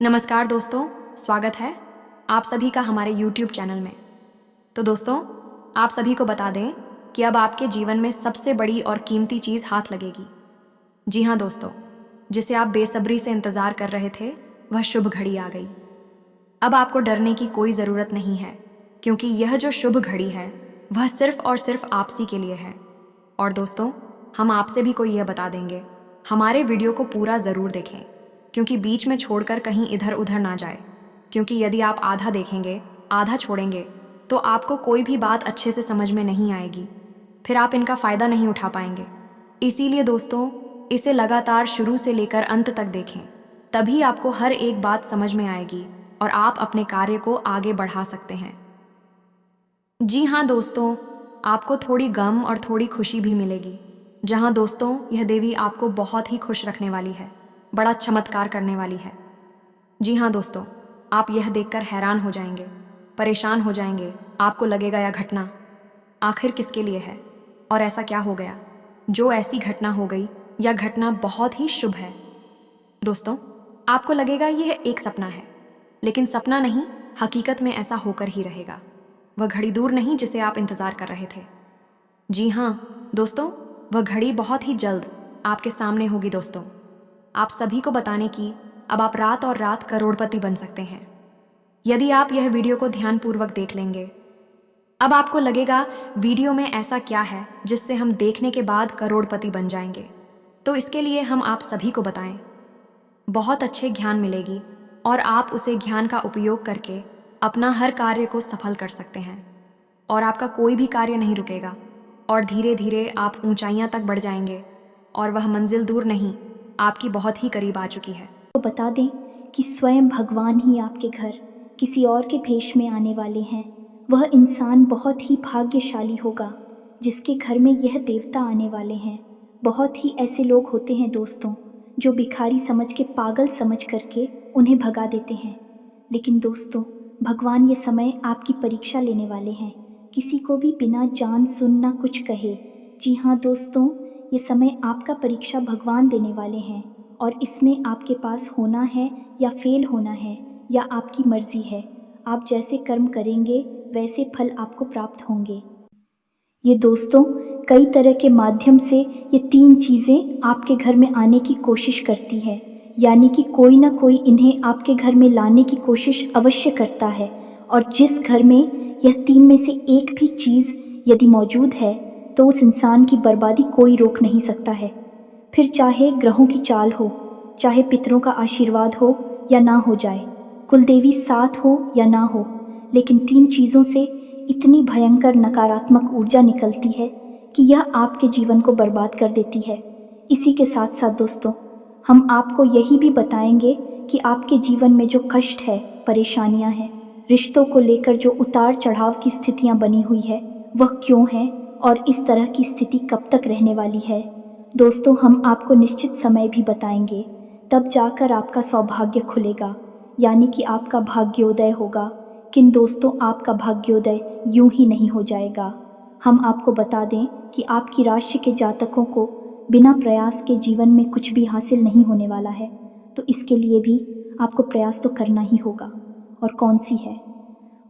नमस्कार दोस्तों, स्वागत है आप सभी का हमारे YouTube चैनल में। तो दोस्तों, आप सभी को बता दें कि अब आपके जीवन में सबसे बड़ी और कीमती चीज़ हाथ लगेगी। जी हाँ दोस्तों, जिसे आप बेसब्री से इंतज़ार कर रहे थे, वह शुभ घड़ी आ गई। अब आपको डरने की कोई ज़रूरत नहीं है, क्योंकि यह जो शुभ घड़ी है, वह सिर्फ और सिर्फ आपसी के लिए है। और दोस्तों, हम आपसे भी कोई यह बता देंगे, हमारे वीडियो को पूरा ज़रूर देखें, क्योंकि बीच में छोड़कर कहीं इधर उधर ना जाए। क्योंकि यदि आप आधा देखेंगे, आधा छोड़ेंगे, तो आपको कोई भी बात अच्छे से समझ में नहीं आएगी, फिर आप इनका फ़ायदा नहीं उठा पाएंगे। इसीलिए दोस्तों, इसे लगातार शुरू से लेकर अंत तक देखें, तभी आपको हर एक बात समझ में आएगी और आप अपने कार्य को आगे बढ़ा सकते हैं। जी हाँ दोस्तों, आपको थोड़ी गम और थोड़ी खुशी भी मिलेगी। जहाँ दोस्तों, यह देवी आपको बहुत ही खुश रखने वाली है, बड़ा चमत्कार करने वाली है। जी हाँ दोस्तों, आप यह देखकर हैरान हो जाएंगे, परेशान हो जाएंगे। आपको लगेगा यह घटना आखिर किसके लिए है और ऐसा क्या हो गया जो ऐसी घटना हो गई। यह घटना बहुत ही शुभ है। दोस्तों, आपको लगेगा यह एक सपना है, लेकिन सपना नहीं, हकीकत में ऐसा होकर ही रहेगा। वह घड़ी दूर नहीं जिसे आप इंतज़ार कर रहे थे। जी हाँ दोस्तों, वह घड़ी बहुत ही जल्द आपके सामने होगी। दोस्तों, आप सभी को बताने की अब आप रात और रात करोड़पति बन सकते हैं, यदि आप यह वीडियो को ध्यानपूर्वक देख लेंगे। अब आपको लगेगा वीडियो में ऐसा क्या है जिससे हम देखने के बाद करोड़पति बन जाएंगे। तो इसके लिए हम आप सभी को बताएं, बहुत अच्छे ज्ञान मिलेगी और आप उसे ज्ञान का उपयोग करके अपना हर कार्य को सफल कर सकते हैं और आपका कोई भी कार्य नहीं रुकेगा और धीरे धीरे आप ऊंचाइयां तक बढ़ जाएंगे और वह मंजिल दूर नहीं, आपकी बहुत ही करीब आ चुकी है। तो बता दें कि स्वयं भगवान ही आपके घर किसी और के भेष में आने वाले हैं। वह इंसान बहुत ही भाग्यशाली होगा जिसके घर में यह देवता आने वाले हैं। बहुत ही ऐसे लोग होते हैं दोस्तों, जो भिखारी समझ के, पागल समझ करके उन्हें भगा देते हैं। लेकिन दोस्तों, भगवान ये समय आपकी परीक्षा लेने वाले हैं, किसी को भी बिना जान सुन ना कुछ कहे। जी हाँ दोस्तों, ये समय आपका परीक्षा भगवान देने वाले हैं और इसमें आपके पास होना है या फेल होना है, या आपकी मर्जी है। आप जैसे कर्म करेंगे वैसे फल आपको प्राप्त होंगे। ये दोस्तों, कई तरह के माध्यम से ये तीन चीज़ें आपके घर में आने की कोशिश करती है, यानी कि कोई ना कोई इन्हें आपके घर में लाने की कोशिश अवश्य करता है। और जिस घर में यह तीन में से एक भी चीज़ यदि मौजूद है, तो उस इंसान की बर्बादी कोई रोक नहीं सकता है। फिर चाहे ग्रहों की चाल हो, चाहे पितरों का आशीर्वाद हो या ना हो जाए, कुलदेवी साथ हो या ना हो, लेकिन तीन चीज़ों से इतनी भयंकर नकारात्मक ऊर्जा निकलती है कि यह आपके जीवन को बर्बाद कर देती है। इसी के साथ साथ दोस्तों, हम आपको यही भी बताएंगे कि आपके जीवन में जो कष्ट है, परेशानियां हैं, रिश्तों को लेकर जो उतार चढ़ाव की स्थितियां बनी हुई है, वह क्यों है और इस तरह की स्थिति कब तक रहने वाली है। दोस्तों, हम आपको निश्चित समय भी बताएंगे, तब जाकर आपका सौभाग्य खुलेगा, यानी कि आपका भाग्योदय होगा। किन दोस्तों, आपका भाग्योदय यूं ही नहीं हो जाएगा। हम आपको बता दें कि आपकी राशि के जातकों को बिना प्रयास के जीवन में कुछ भी हासिल नहीं होने वाला है। तो इसके लिए भी आपको प्रयास तो करना ही होगा। और कौन सी है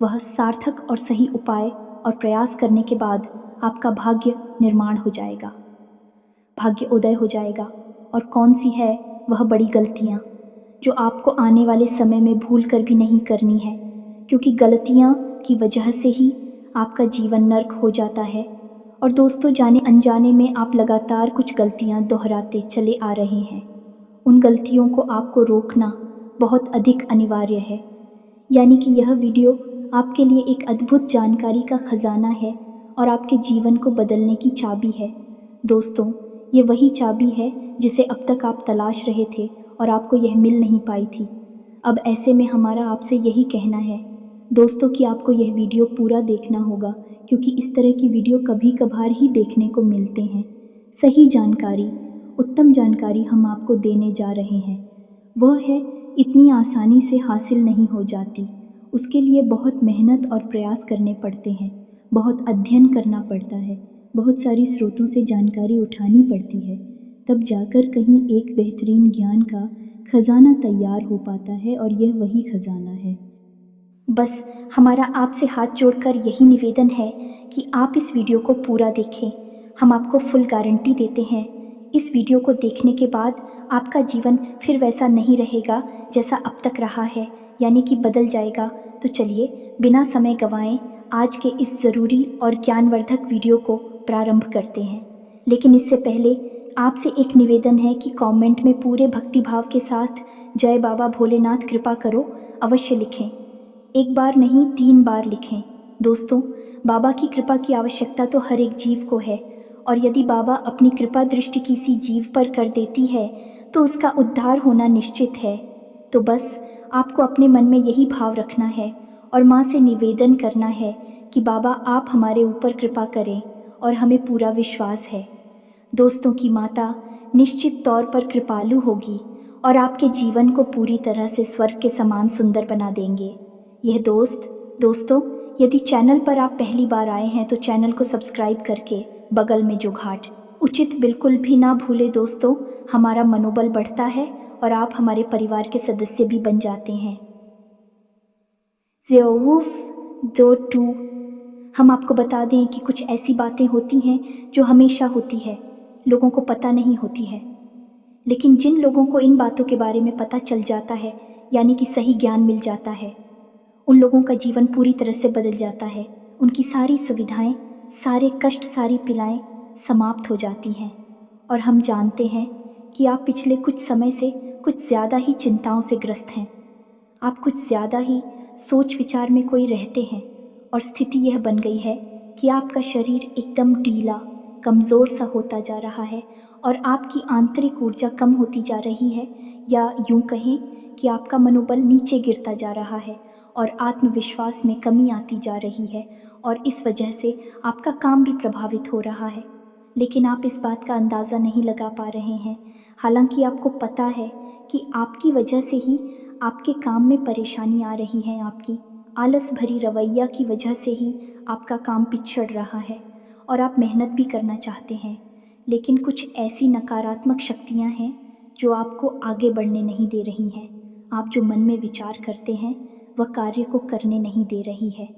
वह सार्थक और सही उपाय, और प्रयास करने के बाद आपका भाग्य निर्माण हो जाएगा, भाग्य उदय हो जाएगा। और कौन सी है वह बड़ी गलतियां जो आपको आने वाले समय में भूल कर भी नहीं करनी है, क्योंकि गलतियां की वजह से ही आपका जीवन नर्क हो जाता है। और दोस्तों, जाने अनजाने में आप लगातार कुछ गलतियां दोहराते चले आ रहे हैं। उन गलतियों को आपको रोकना बहुत अधिक अनिवार्य है, यानी कि यह वीडियो आपके लिए एक अद्भुत जानकारी का खजाना है और आपके जीवन को बदलने की चाबी है। दोस्तों, ये वही चाबी है जिसे अब तक आप तलाश रहे थे और आपको यह मिल नहीं पाई थी। अब ऐसे में हमारा आपसे यही कहना है दोस्तों कि आपको यह वीडियो पूरा देखना होगा, क्योंकि इस तरह की वीडियो कभी कभार ही देखने को मिलते हैं। सही जानकारी, उत्तम जानकारी हम आपको देने जा रहे हैं। वह है इतनी आसानी से हासिल नहीं हो जाती, उसके लिए बहुत मेहनत और प्रयास करने पड़ते हैं, बहुत अध्ययन करना पड़ता है, बहुत सारी स्रोतों से जानकारी उठानी पड़ती है, तब जाकर कहीं एक बेहतरीन ज्ञान का खजाना तैयार हो पाता है और यह वही खजाना है। बस हमारा आपसे हाथ जोड़कर यही निवेदन है कि आप इस वीडियो को पूरा देखें। हम आपको फुल गारंटी देते हैं, इस वीडियो को देखने के बाद आपका जीवन फिर वैसा नहीं रहेगा जैसा अब तक रहा है, यानी कि बदल जाएगा। तो चलिए बिना समय गंवाए आज के इस ज़रूरी और ज्ञानवर्धक वीडियो को प्रारंभ करते हैं। लेकिन इससे पहले आपसे एक निवेदन है कि कमेंट में पूरे भक्तिभाव के साथ जय बाबा भोलेनाथ कृपा करो अवश्य लिखें। एक बार नहीं 3 बार लिखें। दोस्तों, बाबा की कृपा की आवश्यकता तो हर एक जीव को है, और यदि बाबा अपनी कृपा दृष्टि किसी जीव पर कर देती है तो उसका उद्धार होना निश्चित है। तो बस आपको अपने मन में यही भाव रखना है और माँ से निवेदन करना है कि बाबा आप हमारे ऊपर कृपा करें, और हमें पूरा विश्वास है दोस्तों की माता निश्चित तौर पर कृपालु होगी और आपके जीवन को पूरी तरह से स्वर्ग के समान सुंदर बना देंगे। यह दोस्तों, यदि चैनल पर आप पहली बार आए हैं तो चैनल को सब्सक्राइब करके बगल में जो घाट उचित बिल्कुल भी ना भूले दोस्तों। हमारा मनोबल बढ़ता है और आप हमारे परिवार के सदस्य भी बन जाते हैं। हम आपको बता दें कि कुछ ऐसी बातें होती हैं जो हमेशा होती है, लोगों को पता नहीं होती है, लेकिन जिन लोगों को इन बातों के बारे में पता चल जाता है, यानी कि सही ज्ञान मिल जाता है, उन लोगों का जीवन पूरी तरह से बदल जाता है। उनकी सारी सुविधाएं, सारे कष्ट, सारी पीड़ाएं समाप्त हो जाती हैं। और हम जानते हैं कि आप पिछले कुछ समय से कुछ ज़्यादा ही चिंताओं से ग्रस्त हैं। आप कुछ ज़्यादा ही सोच विचार में कोई रहते हैं, और स्थिति यह बन गई है कि आपका शरीर एकदम ढीला, कमज़ोर सा होता जा रहा है और आपकी आंतरिक ऊर्जा कम होती जा रही है, या यूं कहें कि आपका मनोबल नीचे गिरता जा रहा है और आत्मविश्वास में कमी आती जा रही है, और इस वजह से आपका काम भी प्रभावित हो रहा है। लेकिन आप इस बात का अंदाज़ा नहीं लगा पा रहे हैं, हालांकि आपको पता है कि आपकी वजह से ही आपके काम में परेशानी आ रही है। आपकी आलस भरी रवैया की वजह से ही आपका काम पिछड़ रहा है और आप मेहनत भी करना चाहते हैं, लेकिन कुछ ऐसी नकारात्मक शक्तियां हैं जो आपको आगे बढ़ने नहीं दे रही हैं। आप जो मन में विचार करते हैं वह कार्य को करने नहीं दे रही है।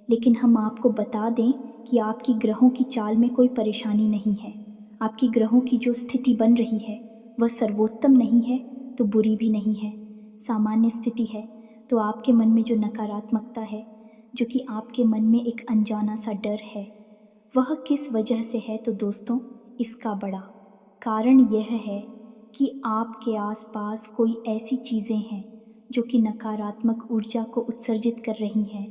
लेकिन हम आपको बता दें कि आपकी ग्रहों की चाल में कोई परेशानी नहीं है। आपकी ग्रहों की जो स्थिति बन रही है वह सर्वोत्तम नहीं है तो बुरी भी नहीं है, सामान्य स्थिति है। तो आपके मन में जो नकारात्मकता है, जो कि आपके मन में एक अनजाना सा डर है, वह किस वजह से है? तो दोस्तों, इसका बड़ा कारण यह है कि आपके आसपास कोई ऐसी चीज़ें हैं जो कि नकारात्मक ऊर्जा को उत्सर्जित कर रही हैं,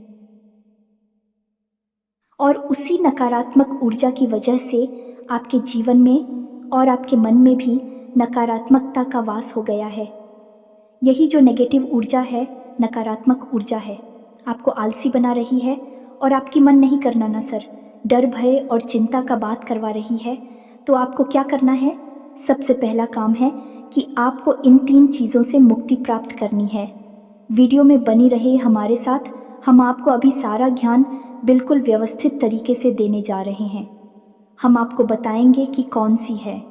और उसी नकारात्मक ऊर्जा की वजह से आपके जीवन में और आपके मन में भी नकारात्मकता का वास हो गया है। यही जो नेगेटिव ऊर्जा है, नकारात्मक ऊर्जा है, आपको आलसी बना रही है और आपकी मन नहीं करना ना सर, डर, भय और चिंता का बात करवा रही है। तो आपको क्या करना है? सबसे पहला काम है कि आपको इन 3 चीज़ों से मुक्ति प्राप्त करनी है। वीडियो में बनी रहे हमारे साथ, हम आपको अभी सारा ज्ञान बिल्कुल व्यवस्थित तरीके से देने जा रहे हैं। हम आपको बताएंगे कि कौन सी है।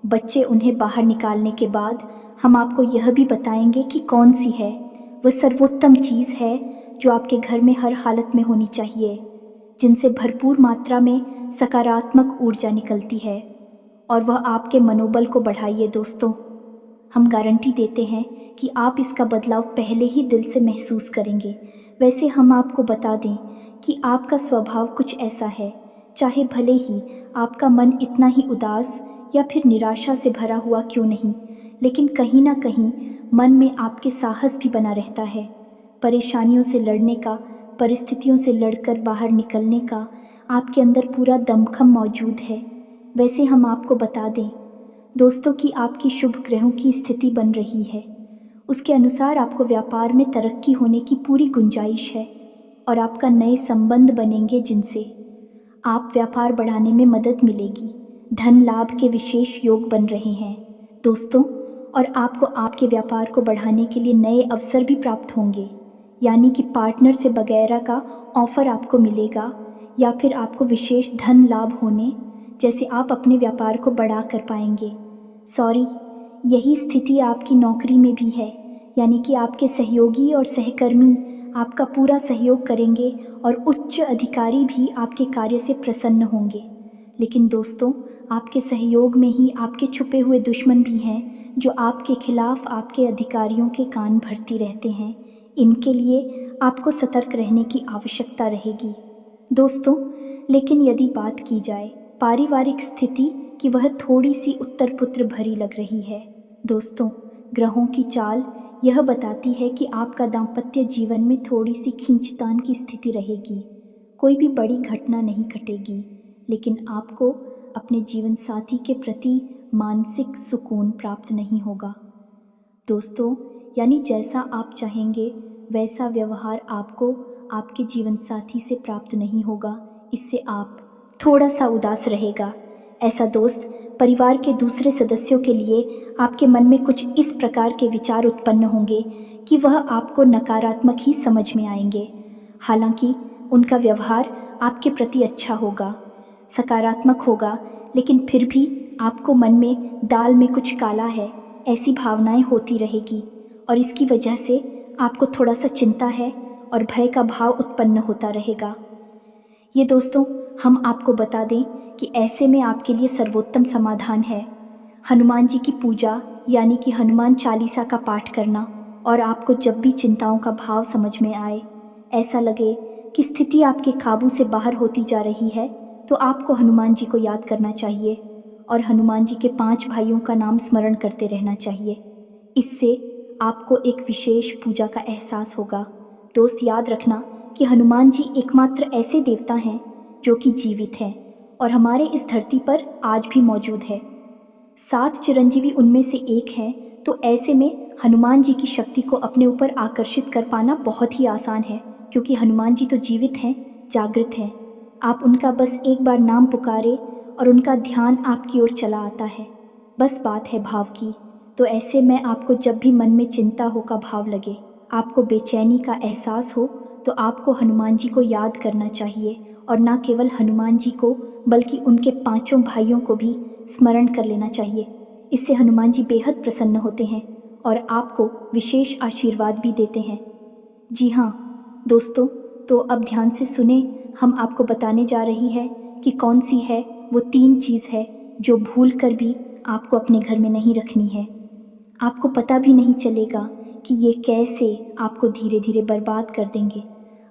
बच्चे उन्हें बाहर निकालने के बाद हम आपको यह भी बताएंगे कि कौन सी है वह सर्वोत्तम चीज़ है जो आपके घर में हर हालत में होनी चाहिए, जिनसे भरपूर मात्रा में सकारात्मक ऊर्जा निकलती है, और वह आपके मनोबल को बढ़ाइए। दोस्तों, हम गारंटी देते हैं कि आप इसका बदलाव पहले ही दिल से महसूस करेंगे। वैसे हम आपको बता दें कि आपका स्वभाव कुछ ऐसा है, चाहे भले ही आपका मन इतना ही उदास या फिर निराशा से भरा हुआ क्यों नहीं, लेकिन कहीं ना कहीं मन में आपके साहस भी बना रहता है, परेशानियों से लड़ने का, परिस्थितियों से लड़कर बाहर निकलने का आपके अंदर पूरा दमखम मौजूद है। वैसे हम आपको बता दें दोस्तों कि आपकी शुभ ग्रहों की स्थिति बन रही है, उसके अनुसार आपको व्यापार में तरक्की होने की पूरी गुंजाइश है, और आपका नए संबंध बनेंगे जिनसे आप व्यापार बढ़ाने में मदद मिलेगी। धन लाभ के विशेष योग बन रहे हैं दोस्तों, और आपको आपके व्यापार को बढ़ाने के लिए नए अवसर भी प्राप्त होंगे, यानी कि पार्टनर से वगैरह का ऑफर आपको मिलेगा, या फिर आपको विशेष धन लाभ होने जैसे आप अपने व्यापार को बढ़ा कर पाएंगे। सॉरी, यही स्थिति आपकी नौकरी में भी है, यानी कि आपके सहयोगी और सहकर्मी आपका पूरा सहयोग करेंगे और उच्च अधिकारी भी आपके कार्य से प्रसन्न होंगे। लेकिन दोस्तों, आपके सहयोग में ही आपके छुपे हुए दुश्मन भी हैं जो आपके खिलाफ आपके अधिकारियों के कान भरती रहते हैं। इनके लिए आपको सतर्क रहने की आवश्यकता रहेगी। दोस्तों, लेकिन यदि बात की जाए पारिवारिक स्थिति की, वह थोड़ी सी उत्तर पुत्र भरी लग रही है। दोस्तों, ग्रहों की चाल यह बताती है कि आपका दाम्पत्य जीवन में थोड़ी सी खींचतान की स्थिति रहेगी। कोई भी बड़ी घटना नहीं घटेगी, लेकिन आपको अपने जीवन साथी के प्रति मानसिक सुकून प्राप्त नहीं होगा। दोस्तों, यानी जैसा आप चाहेंगे वैसा व्यवहार आपको आपके जीवन साथी से प्राप्त नहीं होगा। इससे आप थोड़ा सा उदास रहेगा। ऐसा दोस्त परिवार के दूसरे सदस्यों के लिए आपके मन में कुछ इस प्रकार के विचार उत्पन्न होंगे कि वह आपको नकारात्मक ही समझ में आएंगे। हालांकि उनका व्यवहार आपके प्रति अच्छा होगा, सकारात्मक होगा, लेकिन फिर भी आपको मन में दाल में कुछ काला है ऐसी भावनाएं होती रहेगी और इसकी वजह से आपको थोड़ा सा चिंता है और भय का भाव उत्पन्न होता रहेगा। ये दोस्तों, हम आपको बता दें कि ऐसे में आपके लिए सर्वोत्तम समाधान है हनुमान जी की पूजा, यानी कि हनुमान चालीसा का पाठ करना। और आपको जब भी चिंताओं का भाव समझ में आए, ऐसा लगे कि स्थिति आपके काबू से बाहर होती जा रही है, तो आपको हनुमान जी को याद करना चाहिए और हनुमान जी के 5 भाइयों का नाम स्मरण करते रहना चाहिए। इससे आपको एक विशेष पूजा का एहसास होगा। दोस्त, याद रखना कि हनुमान जी एकमात्र ऐसे देवता हैं जो कि जीवित हैं और हमारे इस धरती पर आज भी मौजूद है। 7 चिरंजीवी उनमें से एक हैं, तो ऐसे में हनुमान जी की शक्ति को अपने ऊपर आकर्षित कर पाना बहुत ही आसान है, क्योंकि हनुमान जी तो जीवित हैं, जागृत हैं। आप उनका बस एक बार नाम पुकारे और उनका ध्यान आपकी ओर चला आता है। बस बात है भाव की। तो ऐसे में आपको जब भी मन में चिंता हो का भाव लगे, आपको बेचैनी का एहसास हो, तो आपको हनुमान जी को याद करना चाहिए और न केवल हनुमान जी को बल्कि उनके 5 भाइयों को भी स्मरण कर लेना चाहिए। इससे हनुमान जी बेहद प्रसन्न होते हैं और आपको विशेष आशीर्वाद भी देते हैं। जी हाँ दोस्तों, तो अब ध्यान से सुने, हम आपको बताने जा रही है कि कौन सी है वो 3 चीज़ है जो भूल कर भी आपको अपने घर में नहीं रखनी है। आपको पता भी नहीं चलेगा कि ये कैसे आपको धीरे धीरे बर्बाद कर देंगे।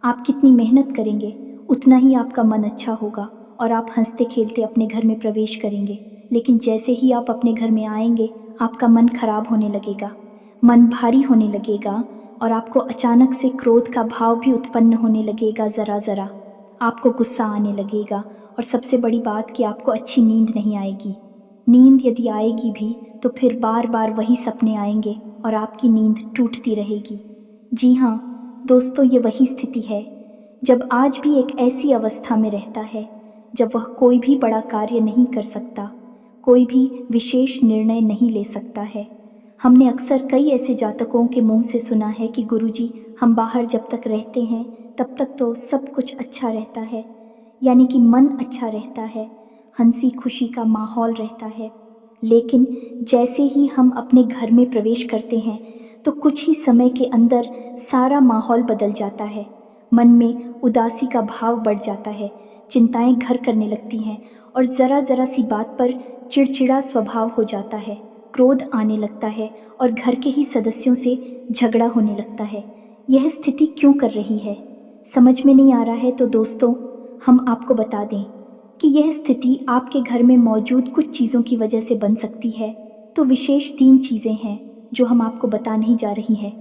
आप कितनी मेहनत करेंगे उतना ही आपका मन अच्छा होगा और आप हंसते खेलते अपने घर में प्रवेश करेंगे, लेकिन जैसे ही आप अपने घर में आएंगे आपका मन खराब होने लगेगा, मन भारी होने लगेगा और आपको अचानक से क्रोध का भाव भी उत्पन्न होने लगेगा। ज़रा ज़रा आपको गुस्सा आने लगेगा और सबसे बड़ी बात कि आपको अच्छी नींद नहीं आएगी। नींद यदि आएगी भी तो फिर बार बार वही सपने आएंगे और आपकी नींद टूटती रहेगी। जी हाँ दोस्तों, ये वही स्थिति है जब आज भी एक ऐसी अवस्था में रहता है जब वह कोई भी बड़ा कार्य नहीं कर सकता, कोई भी विशेष निर्णय नहीं ले सकता है। हमने अक्सर कई ऐसे जातकों के मुंह से सुना है कि गुरुजी, हम बाहर जब तक रहते हैं तब तक तो सब कुछ अच्छा रहता है, यानी कि मन अच्छा रहता है, हंसी खुशी का माहौल रहता है। लेकिन जैसे ही हम अपने घर में प्रवेश करते हैं तो कुछ ही समय के अंदर सारा माहौल बदल जाता है। मन में उदासी का भाव बढ़ जाता है, चिंताएं घर करने लगती हैं और ज़रा ज़रा सी बात पर चिड़चिड़ा स्वभाव हो जाता है, क्रोध आने लगता है और घर के ही सदस्यों से झगड़ा होने लगता है। यह स्थिति क्यों कर रही है, समझ में नहीं आ रहा है? तो दोस्तों, हम आपको बता दें कि यह स्थिति आपके घर में मौजूद कुछ चीज़ों की वजह से बन सकती है। तो विशेष 3 चीज़ें हैं जो हम आपको बता नहीं जा रही हैं,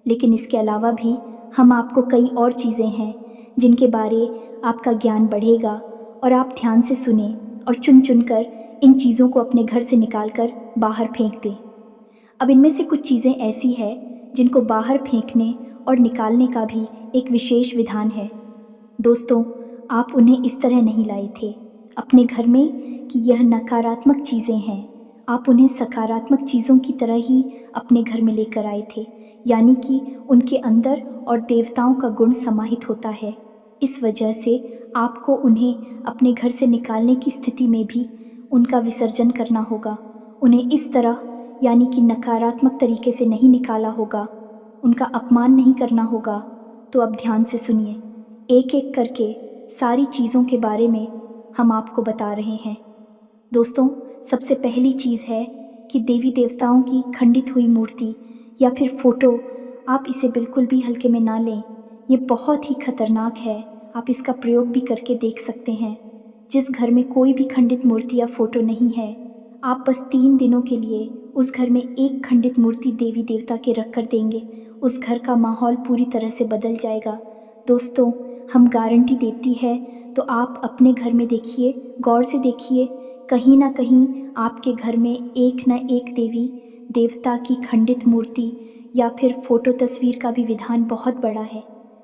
लेकिन इसके अलावा भी हम आपको कई और चीज़ें हैं जिनके बारे आपका ज्ञान बढ़ेगा और आप ध्यान से सुने और चुन चुन कर इन चीज़ों को अपने घर से निकाल कर बाहर फेंक दें। अब इनमें से कुछ चीज़ें ऐसी हैं जिनको बाहर फेंकने और निकालने का भी एक विशेष विधान है। दोस्तों, आप उन्हें इस तरह नहीं लाए थे अपने घर में कि यह नकारात्मक चीज़ें हैं, आप उन्हें सकारात्मक चीज़ों की तरह ही अपने घर में लेकर आए थे, यानी कि उनके अंदर और देवताओं का गुण समाहित होता है। इस वजह से आपको उन्हें अपने घर से निकालने की स्थिति में भी उनका विसर्जन करना होगा, उन्हें इस तरह यानी कि नकारात्मक तरीके से नहीं निकाला होगा, उनका अपमान नहीं करना होगा, तो अब ध्यान से सुनिए। एक एक करके सारी चीज़ों के बारे में हम आपको बता रहे हैं। दोस्तों, सबसे पहली चीज़ है कि देवी देवताओं की खंडित हुई मूर्ति या फिर फोटो, आप इसे बिल्कुल भी हल्के में ना लें। ये बहुत ही खतरनाक है। आप इसका प्रयोग भी करके देख सकते हैं। जिस घर में कोई भी खंडित मूर्ति या फोटो नहीं है, आप बस 3 दिनों के लिए उस घर में एक खंडित मूर्ति देवी देवता के रख कर देंगे, उस घर का माहौल पूरी तरह से बदल जाएगा। दोस्तों, हम गारंटी देती है, तो आप अपने घर में देखिए, गौर से देखिए, कहीं ना कहीं आपके घर में एक न एक देवी देवता की खंडित मूर्ति या फिर फोटो तस्वीर का भी विधान बहुत बड़ा है।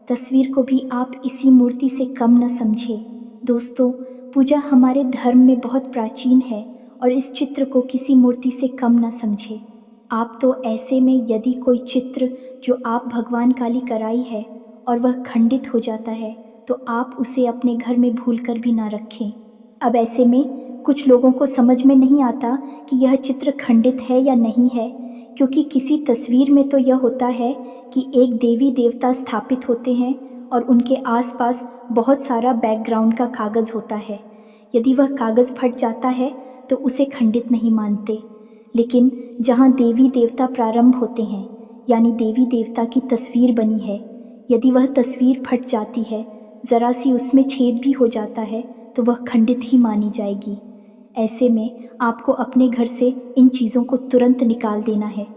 तस्वीर को भी आप इसी मूर्ति से कम न समझें। दोस्तों, पूजा हमारे धर्म में बहुत प्राचीन है और इस चित्र को किसी मूर्ति से कम न समझें। आप तो ऐसे में यदि कोई चित्र जो आप भगवान काली कराई है और वह खंडित हो जाता है, तो आप उसे अपने घर में भूलकर भी ना रखें। अब ऐसे में कुछ लोगों को समझ में नहीं आता कि यह चित्र खंडित है या नहीं है, क्योंकि किसी तस्वीर में तो यह होता है कि एक देवी देवता स्थापित होते हैं और उनके आसपास बहुत सारा बैकग्राउंड का कागज़ होता है। यदि वह कागज़ फट जाता है तो उसे खंडित नहीं मानते। लेकिन जहाँ देवी देवता प्रारंभ होते हैं, यानी देवी देवता की तस्वीर बनी है, यदि वह तस्वीर फट जाती है, ज़रा सी उसमें छेद भी हो जाता है, तो वह खंडित ही मानी जाएगी। ऐसे में आपको अपने घर से इन चीज़ों को तुरंत निकाल देना है,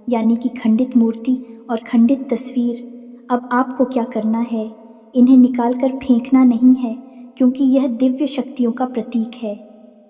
यानी कि खंडित मूर्ति और खंडित तस्वीर। अब आपको क्या करना है, इन्हें निकाल कर फेंकना नहीं है, क्योंकि यह दिव्य शक्तियों का प्रतीक है।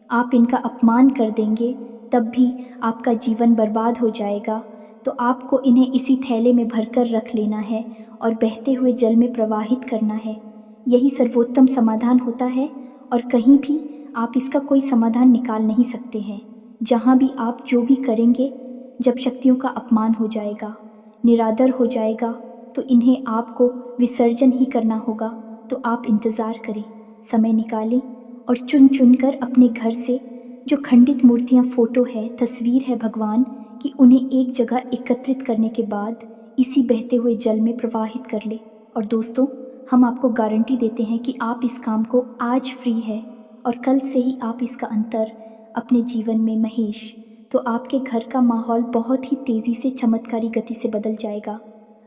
आप इनका अपमान कर देंगे तब भी आपका जीवन बर्बाद हो जाएगा। तो आपको इन्हें इसी थैले में भरकर रख लेना है और बहते हुए जल में प्रवाहित करना है। यही सर्वोत्तम समाधान होता है और कहीं भी आप इसका कोई समाधान निकाल नहीं सकते हैं। जहाँ भी आप जो भी करेंगे, जब शक्तियों का अपमान हो जाएगा, निरादर हो जाएगा, तो इन्हें आपको विसर्जन ही करना होगा। तो आप इंतज़ार करें, समय निकालें और चुन चुन कर अपने घर से जो खंडित मूर्तियाँ, फोटो है, तस्वीर है भगवान की, उन्हें एक जगह एकत्रित करने के बाद इसी बहते हुए जल में प्रवाहित कर ले। और दोस्तों, हम आपको गारंटी देते हैं कि आप इस काम को आज फ्री है और कल से ही आप इसका अंतर अपने जीवन में महेश, तो आपके घर का माहौल बहुत ही तेज़ी से चमत्कारी गति से बदल जाएगा।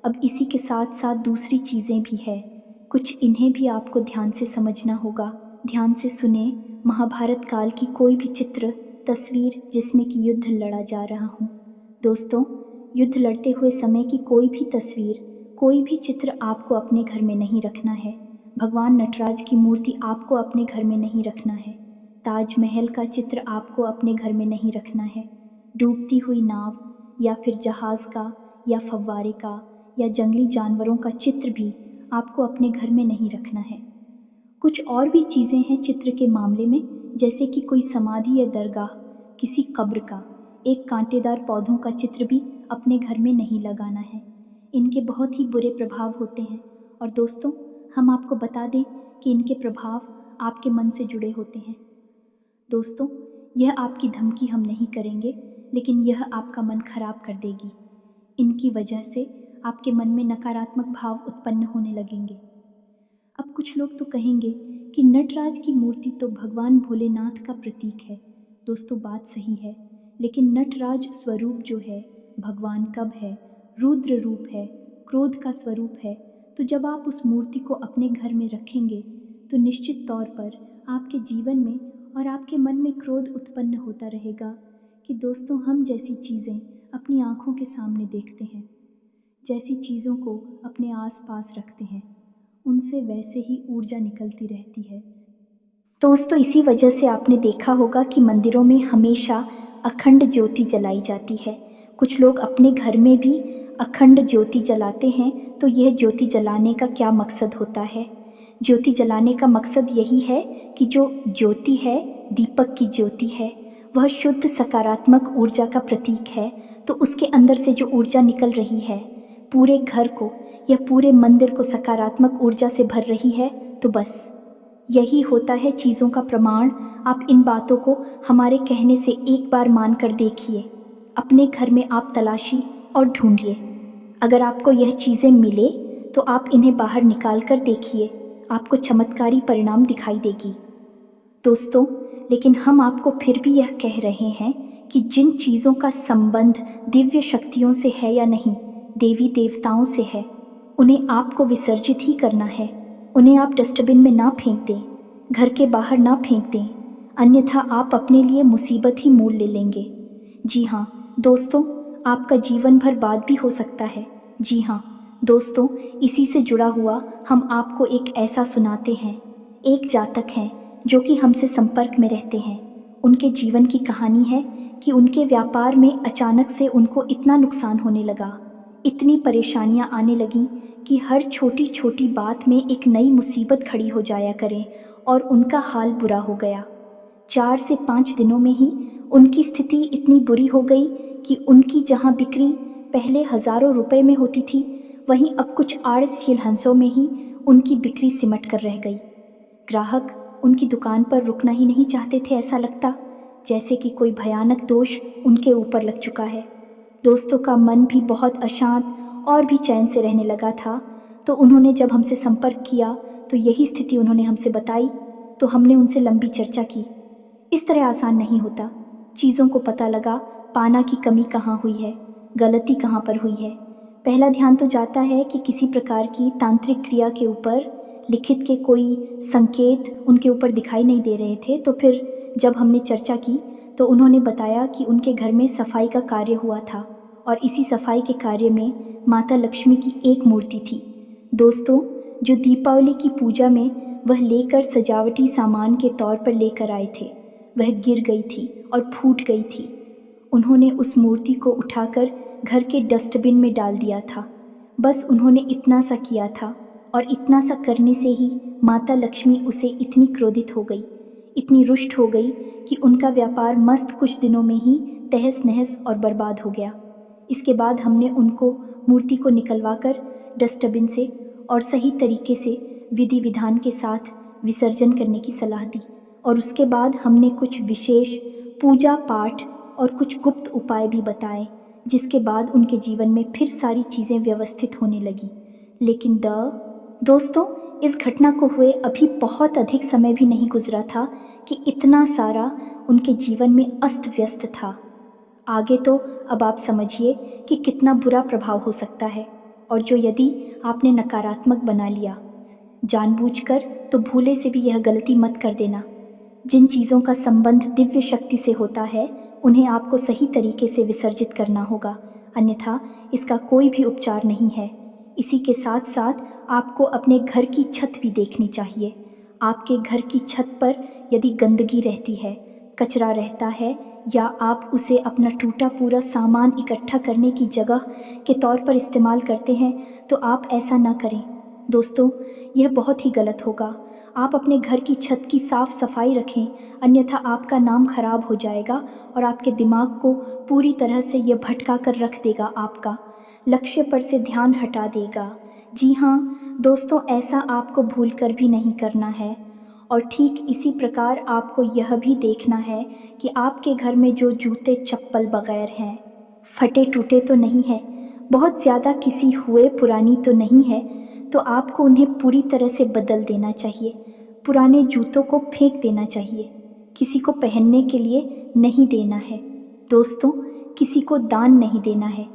अब इसी के साथ साथ दूसरी चीज़ें भी है, कुछ इन्हें भी आपको ध्यान से समझना होगा। ध्यान से सुने। महाभारत काल की कोई भी चित्र, तस्वीर जिसमें कि युद्ध लड़ा जा रहा हो, दोस्तों, युद्ध लड़ते हुए समय की कोई भी तस्वीर, कोई भी चित्र आपको अपने घर में नहीं रखना है। भगवान नटराज की मूर्ति आपको अपने घर में नहीं रखना है। ताजमहल का चित्र आपको अपने घर में नहीं रखना है। डूबती हुई नाव या फिर जहाज़ का या फव्वारे का या जंगली जानवरों का चित्र भी आपको अपने घर में नहीं रखना है। कुछ और भी चीज़ें हैं चित्र के मामले में, जैसे कि कोई समाधि या दरगाह, किसी कब्र का, एक कांटेदार पौधों का चित्र भी अपने घर में नहीं लगाना है। इनके बहुत ही बुरे प्रभाव होते हैं और दोस्तों, हम आपको बता दें कि इनके प्रभाव आपके मन से जुड़े होते हैं। दोस्तों, यह आपकी धमकी हम नहीं करेंगे, लेकिन यह आपका मन खराब कर देगी। इनकी वजह से आपके मन में नकारात्मक भाव उत्पन्न होने लगेंगे। अब कुछ लोग तो कहेंगे कि नटराज की मूर्ति तो भगवान भोलेनाथ का प्रतीक है। दोस्तों, बात सही है, लेकिन नटराज स्वरूप जो है, भगवान कब है, रुद्र रूप है, क्रोध का स्वरूप है। तो जब आप उस मूर्ति को अपने घर में रखेंगे, तो निश्चित तौर पर आपके जीवन में और आपके मन में क्रोध उत्पन्न होता रहेगा कि दोस्तों, हम जैसी चीज़ें अपनी आँखों के सामने देखते हैं, जैसी चीज़ों को अपने आसपास रखते हैं, उनसे वैसे ही ऊर्जा निकलती रहती है। दोस्तों, इसी वजह से आपने देखा होगा कि मंदिरों में हमेशा अखंड ज्योति जलाई जाती है। कुछ लोग अपने घर में भी अखंड ज्योति जलाते हैं। तो यह ज्योति जलाने का क्या मकसद होता है? ज्योति जलाने का मकसद यही है कि जो ज्योति है, दीपक की ज्योति है, वह शुद्ध सकारात्मक ऊर्जा का प्रतीक है। तो उसके अंदर से जो ऊर्जा निकल रही है, पूरे घर को या पूरे मंदिर को सकारात्मक ऊर्जा से भर रही है। तो बस यही होता है चीज़ों का प्रमाण। आप इन बातों को हमारे कहने से एक बार मान कर देखिए। अपने घर में आप तलाशी और ढूंढिए। अगर आपको यह चीज़ें मिले तो आप इन्हें बाहर निकाल कर देखिए, आपको चमत्कारी परिणाम दिखाई देगी। दोस्तों, लेकिन हम आपको फिर भी यह कह रहे हैं कि जिन चीज़ों का संबंध दिव्य शक्तियों से है या नहीं, देवी देवताओं से है, उन्हें आपको विसर्जित ही करना है। उन्हें आप डस्टबिन में ना फेंक दें, घर के बाहर ना फेंक दें, अन्यथा आप अपने लिए मुसीबत ही मोल ले लेंगे। जी हाँ दोस्तों, आपका जीवन भर बाद भी हो सकता है। जी हाँ दोस्तों, इसी से जुड़ा हुआ हम आपको एक ऐसा सुनाते हैं। एक जातक हैं जो कि हमसे संपर्क में रहते हैं। उनके जीवन की कहानी है कि उनके व्यापार में अचानक से उनको इतना नुकसान होने लगा, इतनी परेशानियां आने लगी कि हर छोटी छोटी बात में एक नई मुसीबत खड़ी हो जाया करे और उनका हाल बुरा हो गया। 4 से 5 दिनों में ही उनकी स्थिति इतनी बुरी हो गई कि उनकी जहां बिक्री पहले हजारों रुपए में होती थी, वहीं अब कुछ आड़सील हंसों में ही उनकी बिक्री सिमट कर रह गई। ग्राहक उनकी दुकान पर रुकना ही नहीं चाहते थे। ऐसा लगता जैसे कि कोई भयानक दोष उनके ऊपर लग चुका है। दोस्तों का मन भी बहुत अशांत और भी चैन से रहने लगा था। तो उन्होंने जब हमसे संपर्क किया तो यही स्थिति उन्होंने हमसे बताई। तो हमने उनसे लंबी चर्चा की। इस तरह आसान नहीं होता। चीज़ों को पता लगा पाना की कमी कहाँ हुई है, गलती कहाँ पर हुई है। पहला ध्यान तो जाता है कि किसी प्रकार की तांत्रिक क्रिया के ऊपर लिखित के कोई संकेत उनके ऊपर दिखाई नहीं दे रहे थे। तो फिर जब हमने चर्चा की तो उन्होंने बताया कि उनके घर में सफाई का कार्य हुआ था और इसी सफाई के कार्य में माता लक्ष्मी की एक मूर्ति थी। दोस्तों, जो दीपावली की पूजा में वह लेकर सजावटी सामान के तौर पर लेकर आए थे, वह गिर गई थी और फूट गई थी। उन्होंने उस मूर्ति को उठाकर घर के डस्टबिन में डाल दिया था। बस उन्होंने इतना सा किया था और इतना सा करने से ही माता लक्ष्मी उसे इतनी क्रोधित हो गई, इतनी रुष्ट हो गई कि उनका व्यापार मस्त कुछ दिनों में ही तहस नहस और बर्बाद हो गया। इसके बाद हमने उनको मूर्ति को निकलवा कर डस्टबिन से और सही तरीके से विधि विधान के साथ विसर्जन करने की सलाह दी और उसके बाद हमने कुछ विशेष पूजा पाठ और कुछ गुप्त उपाय भी बताए, जिसके बाद उनके जीवन में फिर सारी चीज़ें व्यवस्थित होने लगी। लेकिन दोस्तों, इस घटना को हुए अभी बहुत अधिक समय भी नहीं गुजरा था कि इतना सारा उनके जीवन में अस्त व्यस्त था। आगे तो अब आप समझिए कि कितना बुरा प्रभाव हो सकता है। और जो यदि आपने नकारात्मक बना लिया जानबूझकर, तो भूले से भी यह गलती मत कर देना। जिन चीज़ों का संबंध दिव्य शक्ति से होता है उन्हें आपको सही तरीके से विसर्जित करना होगा, अन्यथा इसका कोई भी उपचार नहीं है। इसी के साथ साथ आपको अपने घर की छत भी देखनी चाहिए। आपके घर की छत पर यदि गंदगी रहती है, कचरा रहता है, या आप उसे अपना टूटा पूरा सामान इकट्ठा करने की जगह के तौर पर इस्तेमाल करते हैं, तो आप ऐसा ना करें। दोस्तों, यह बहुत ही गलत होगा। आप अपने घर की छत की साफ सफाई रखें, अन्यथा आपका नाम खराब हो जाएगा और आपके दिमाग को पूरी तरह से यह भटका कर रख देगा, आपका लक्ष्य पर से ध्यान हटा देगा। जी हाँ दोस्तों, ऐसा आपको भूल कर भी नहीं करना है। और ठीक इसी प्रकार आपको यह भी देखना है कि आपके घर में जो जूते चप्पल बगैर हैं, फटे टूटे तो नहीं है, बहुत ज़्यादा किसी हुए पुरानी तो नहीं है, तो आपको उन्हें पूरी तरह से बदल देना चाहिए। पुराने जूतों को फेंक देना चाहिए, किसी को पहनने के लिए नहीं देना है। दोस्तों, किसी को दान नहीं देना है।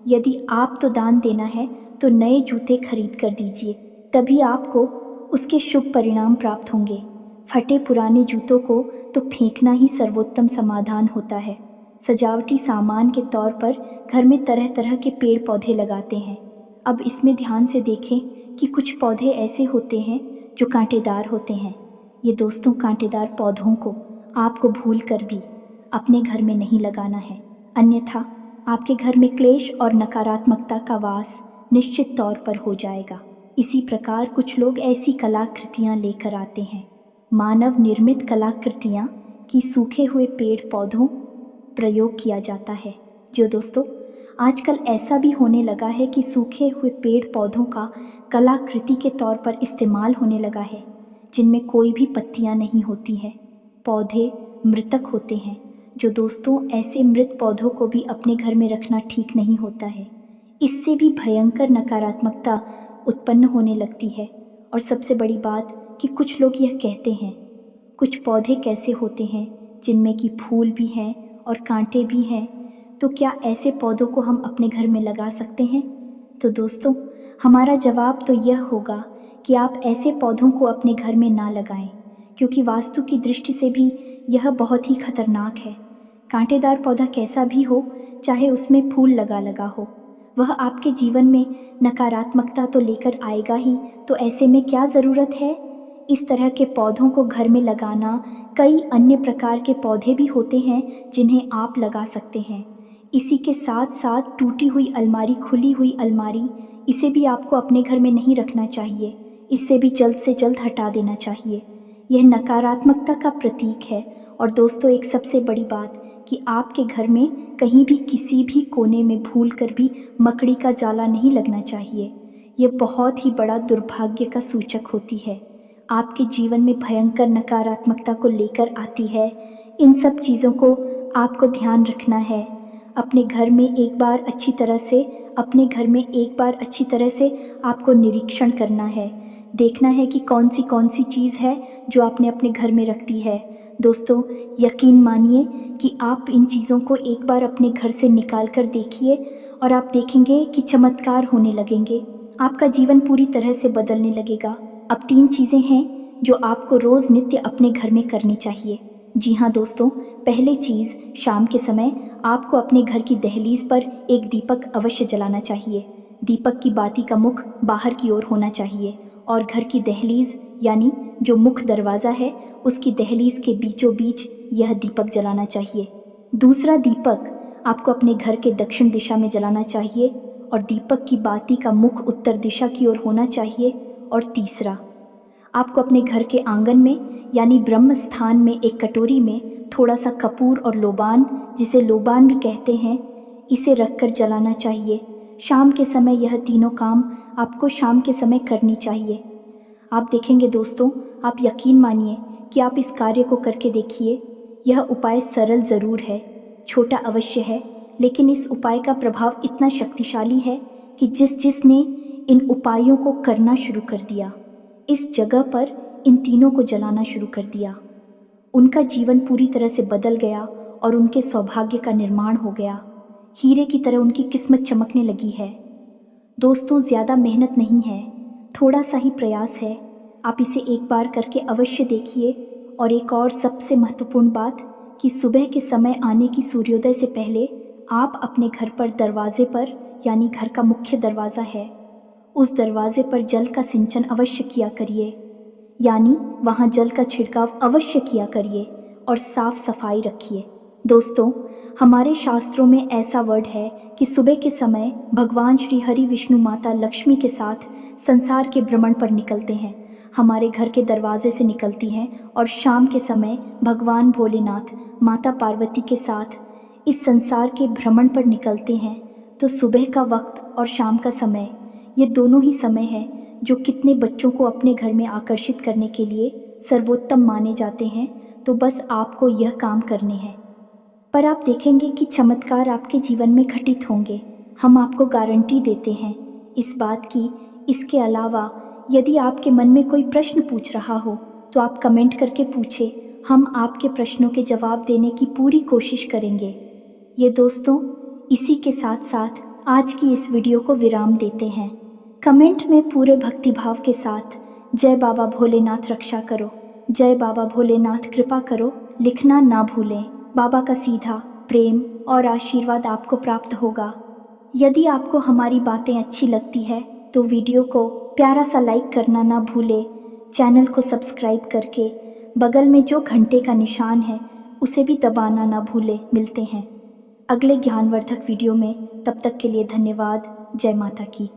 यदि आप तो दान देना है तो नए जूते खरीद कर दीजिए, तभी आपको उसके शुभ परिणाम प्राप्त होंगे। फटे पुराने जूतों को तो फेंकना ही सर्वोत्तम समाधान होता है। सजावटी सामान के तौर पर घर में तरह तरह के पेड़ पौधे लगाते हैं। अब इसमें ध्यान से देखें कि कुछ पौधे ऐसे होते हैं जो कांटेदार होते हैं। ये दोस्तों, कांटेदार पौधों को आपको भूल कर भी अपने घर में नहीं लगाना है, अन्यथा आपके घर में क्लेश और नकारात्मकता का वास निश्चित तौर पर हो जाएगा। इसी प्रकार कुछ लोग ऐसी कलाकृतियाँ लेकर आते हैं, मानव निर्मित कलाकृतियाँ कि सूखे हुए पेड़ पौधों प्रयोग किया जाता है। जो दोस्तों, आजकल ऐसा भी होने लगा है कि सूखे हुए पेड़ पौधों का कलाकृति के तौर पर इस्तेमाल होने लगा है, जिनमें कोई भी पत्तियाँ नहीं होती हैं। पौधे मृतक होते हैं, जो दोस्तों ऐसे मृत पौधों को भी अपने घर में रखना ठीक नहीं होता है। इससे भी भयंकर नकारात्मकता उत्पन्न होने लगती है। और सबसे बड़ी बात कि कुछ लोग यह कहते हैं, कुछ पौधे कैसे होते हैं जिनमें कि फूल भी हैं और कांटे भी हैं, तो क्या ऐसे पौधों को हम अपने घर में लगा सकते हैं? तो दोस्तों, हमारा जवाब तो यह होगा कि आप ऐसे पौधों को अपने घर में ना लगाएं, क्योंकि वास्तु की दृष्टि से भी यह बहुत ही खतरनाक है। कांटेदार पौधा कैसा भी हो, चाहे उसमें फूल लगा हो, वह आपके जीवन में नकारात्मकता तो लेकर आएगा ही। तो ऐसे में क्या ज़रूरत है इस तरह के पौधों को घर में लगाना? कई अन्य प्रकार के पौधे भी होते हैं जिन्हें आप लगा सकते हैं। इसी के साथ साथ टूटी हुई अलमारी, खुली हुई अलमारी, इसे भी आपको अपने घर में नहीं रखना चाहिए। इससे भी जल्द से जल्द हटा देना चाहिए। यह नकारात्मकता का प्रतीक है। और दोस्तों, एक सबसे बड़ी बात कि आपके घर में कहीं भी किसी भी कोने में भूल कर भी मकड़ी का जाला नहीं लगना चाहिए। यह बहुत ही बड़ा दुर्भाग्य का सूचक होती है, आपके जीवन में भयंकर नकारात्मकता को लेकर आती है। इन सब चीज़ों को आपको ध्यान रखना है। अपने घर में एक बार अच्छी तरह से आपको निरीक्षण करना है। देखना है कि कौन सी चीज़ है जो आपने अपने घर में रख दी है। दोस्तों, यकीन मानिए कि आप इन चीज़ों को एक बार अपने घर से निकाल कर देखिए और आप देखेंगे कि चमत्कार होने लगेंगे। आपका जीवन पूरी तरह से बदलने लगेगा। अब 3 चीज़ें हैं जो आपको रोज़ नित्य अपने घर में करनी चाहिए। जी हाँ दोस्तों, पहली चीज़, शाम के समय आपको अपने घर की दहलीज पर एक दीपक अवश्य जलाना चाहिए। दीपक की बाती का मुख बाहर की ओर होना चाहिए और घर की दहलीज यानी जो मुख्य दरवाज़ा है उसकी दहलीज के बीचों बीच यह दीपक जलाना चाहिए। दूसरा दीपक आपको अपने घर के दक्षिण दिशा में जलाना चाहिए और दीपक की बाती का मुख उत्तर दिशा की ओर होना चाहिए। और तीसरा, आपको अपने घर के आंगन में यानी ब्रह्म स्थान में एक कटोरी में थोड़ा सा कपूर और लोबान, जिसे लोबान भी कहते हैं, इसे रखकर जलाना चाहिए। शाम के समय यह तीनों काम आपको शाम के समय करनी चाहिए। आप देखेंगे दोस्तों, आप यकीन मानिए कि आप इस कार्य को करके देखिए। यह उपाय सरल ज़रूर है, छोटा अवश्य है, लेकिन इस उपाय का प्रभाव इतना शक्तिशाली है कि जिसने इन उपायों को करना शुरू कर दिया, इस जगह पर इन तीनों को जलाना शुरू कर दिया, उनका जीवन पूरी तरह से बदल गया और उनके सौभाग्य का निर्माण हो गया। हीरे की तरह उनकी किस्मत चमकने लगी है। दोस्तों, ज़्यादा मेहनत नहीं है, थोड़ा सा ही प्रयास है। आप इसे एक बार करके अवश्य देखिए। और एक और सबसे महत्वपूर्ण बात कि सुबह के समय आने की सूर्योदय से पहले आप अपने घर पर दरवाजे पर, यानी घर का मुख्य दरवाज़ा है, उस दरवाजे पर जल का सिंचन अवश्य किया करिए, यानी वहाँ जल का छिड़काव अवश्य किया करिए और साफ सफाई रखिए। दोस्तों, हमारे शास्त्रों में ऐसा वर्ड है कि सुबह के समय भगवान श्री हरि विष्णु माता लक्ष्मी के साथ संसार के भ्रमण पर निकलते हैं, हमारे घर के दरवाजे से निकलती हैं, और शाम के समय भगवान भोलेनाथ माता पार्वती के साथ इस संसार के भ्रमण पर निकलते हैं। तो सुबह का वक्त और शाम का समय, ये दोनों ही समय है जो कितने बच्चों को अपने घर में आकर्षित करने के लिए सर्वोत्तम माने जाते हैं। तो बस आपको यह काम करने हैं, पर आप देखेंगे कि चमत्कार आपके जीवन में घटित होंगे। हम आपको गारंटी देते हैं इस बात की। इसके अलावा यदि आपके मन में कोई प्रश्न पूछ रहा हो तो आप कमेंट करके पूछे, हम आपके प्रश्नों के जवाब देने की पूरी कोशिश करेंगे। ये दोस्तों, इसी के साथ साथ आज की इस वीडियो को विराम देते हैं। कमेंट में पूरे भक्तिभाव के साथ जय बाबा भोलेनाथ रक्षा करो, जय बाबा भोलेनाथ कृपा करो लिखना ना भूलें। बाबा का सीधा प्रेम और आशीर्वाद आपको प्राप्त होगा। यदि आपको हमारी बातें अच्छी लगती है तो वीडियो को प्यारा सा लाइक करना ना भूले। चैनल को सब्सक्राइब करके बगल में जो घंटे का निशान है उसे भी दबाना ना भूले। मिलते हैं अगले ज्ञानवर्धक वीडियो में, तब तक के लिए धन्यवाद। जय माता की।